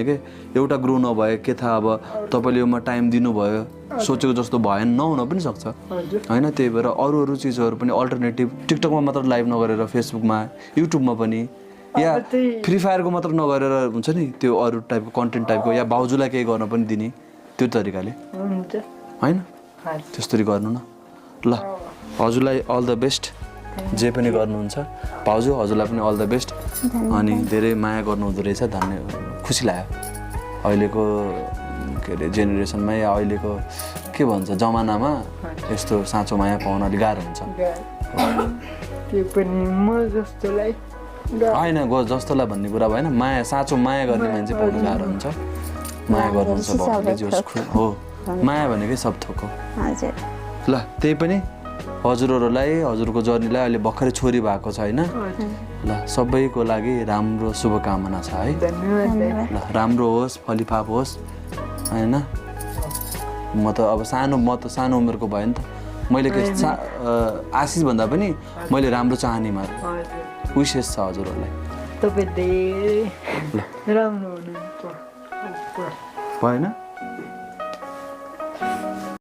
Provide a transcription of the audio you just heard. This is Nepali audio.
भने के एउटा ग्रो नभए के थाहा अब तपाईँले योमा टाइम दिनुभयो सोचेको जस्तो भएन नहुन पनि सक्छ होइन त्यही भएर अरू चिजहरू पनि अल्टरनेटिभ टिकटकमा मात्र लाइभ नगरेर फेसबुकमा युट्युबमा पनि या फ्री फायरको मात्र नगरेर हुन्छ नि त्यो अरू टाइपको कन्टेन्ट टाइपको या भाउजूलाई केही गर्न पनि दिने त्यो तरिकाले होइन त्यस्तरी गर्नु न ल हजुरलाई अल द बेस्ट जे पनि गर्नुहुन्छ भाउजू हजुरलाई पनि अल द बेस्ट अनि धेरै माया गर्नुहुँदो रहेछ धन्यवाद खुसी लाग्यो अहिलेको के अरे जेनेरेसनमा या अहिलेको के भन्छ जमानामा यस्तो साँचो माया पाउन अलिक गाह्रो हुन्छ होइन जस्तोलाई भन्ने कुरा भएन माया साँचो माया गर्ने मान्छे पाउन गाह्रो हुन्छ माया गर्नुहुन्छ हो माया भनेकै सब थोक हो ल त्यही पनि हजुरहरूलाई हजुरको जर्नीलाई अहिले भर्खरै छोरी भएको छ होइन ल सबैको लागि राम्रो शुभकामना छ है ल राम्रो होस् फलिफाप होस् होइन म त सानो उमेरको भयो नि त मैले के आशिष भन्दा पनि मैले राम्रो चाहनेमा विशेष छ हजुरहरूलाई भएन